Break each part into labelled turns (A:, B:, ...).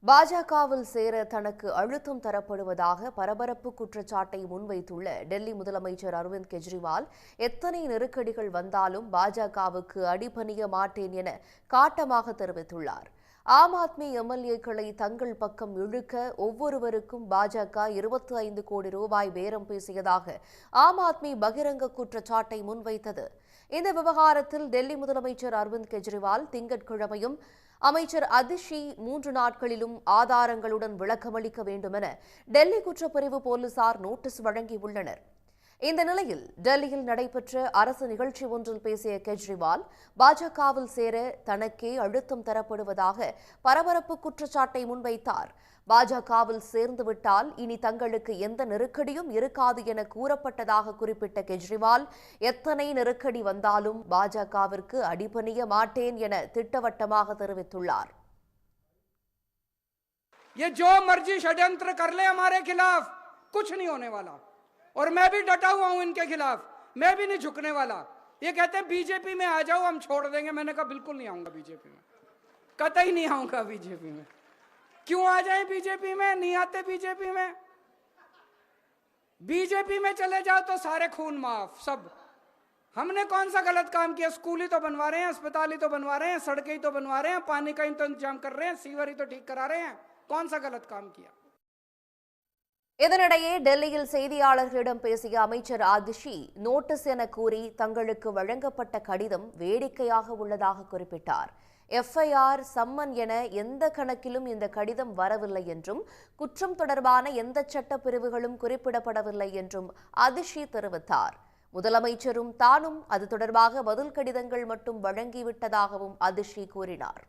A: பாஜகவில் சேர தனக்கு அழுத்தம் தரப்படுவதாக பரபரப்பு குற்றச்சாட்டை முன்வைத்துள்ள டெல்லி முதலமைச்சர் அரவிந்த் கெஜ்ரிவால் எத்தனை நெருக்கடிகள் வந்தாலும் பாஜகவுக்கு அடிபணிய மாட்டேன் என காட்டமாக தெரிவித்துள்ளார். ஆம் ஆத்மி எம்எல்ஏக்களை தங்கள் பக்கம் இழுக்க ஒவ்வொருவருக்கும் பாஜக 25 கோடி ரூபாய் பேரம் பேசியதாக ஆம் ஆத்மி பகிரங்க குற்றச்சாட்டை முன்வைத்தது. இந்த விவகாரத்தில் டெல்லி முதலமைச்சர் அரவிந்த் கெஜ்ரிவால் திங்கட்கிழமையும் அமைச்சர் அதிஷி 3 நாட்களிலும் ஆதாரங்களுடன் விளக்கமளிக்க வேண்டுமென டெல்லி குற்றப்பிரிவு போலீசார் நோட்டீஸ் வழங்கியுள்ளனர். இந்த நிலையில் டெல்லியில் நடைபெற்ற அரசு நிகழ்ச்சி ஒன்றில் பேசிய கெஜ்ரிவால் பாஜகவில் சேர தனக்கே அழுத்தம் தரப்படுவதாக பரபரப்பு குற்றச்சாட்டை முன்வைத்தார். பாஜகவில் சேர்ந்துவிட்டால் இனி தங்களுக்கு எந்த நெருக்கடியும் இருக்காது என கூறப்பட்டதாக குறிப்பிட்ட கெஜ்ரிவால் எத்தனை நெருக்கடி வந்தாலும் பாஜகவிற்கு அடிபணிய மாட்டேன் என திட்டவட்டமாக தெரிவித்துள்ளார்.
B: ये जो मर्जी षड्यंत्र कर ले हमारे खिलाफ कुछ नहीं होने वाला और मैं भी डटा हुआ हूं इनके खिलाफ, मैं भी नहीं झुकने वाला. ये कहते हैं बीजेपी में आ जाओ हम छोड़ देंगे. मैंने कहा बिल्कुल नहीं आऊंगा बीजेपी में, कतई नहीं आऊंगा बीजेपी में. क्यों आ जाए बीजेपी में? नहीं आते बीजेपी में. बीजेपी में चले जाओ तो सारे खून माफ सब. हमने कौन सा गलत काम किया? स्कूल ही तो बनवा रहे हैं, अस्पताल ही तो बनवा रहे हैं, सड़कें ही तो बनवा रहे हैं, पानी का तो इंतजाम कर रहे हैं, सीवर ही तो ठीक करा रहे हैं. कौन सा गलत काम किया?
A: இதனிடையே டெல்லியில் செய்தியாளர்களிடம் பேசிய அமைச்சர் அதிஷி நோட்டீஸ் என கூறி தங்களுக்கு வழங்கப்பட்ட கடிதம் வேடிக்கையாக உள்ளதாக குறிப்பிட்டார். எஃப்ஐஆர் சம்மன் என எந்த கணக்கிலும் இந்த கடிதம் வரவில்லை என்றும் குற்றம் தொடர்பான எந்த சட்ட பிரிவுகளும் குறிப்பிடப்படவில்லை என்றும் அதிஷி தெரிவித்தார். முதலமைச்சரும் தானும் அது தொடர்பாக பதில் கடிதங்கள் மட்டும் வழங்கிவிட்டதாகவும் அதிஷி கூறினார்.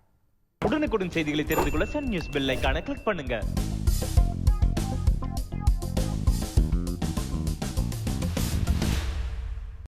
C: உடனுக்குடன் செய்திகளை தெரிந்து கொள்ள சன் நியூஸ் பெல் ஐகானை கிளிக் பண்ணுங்க.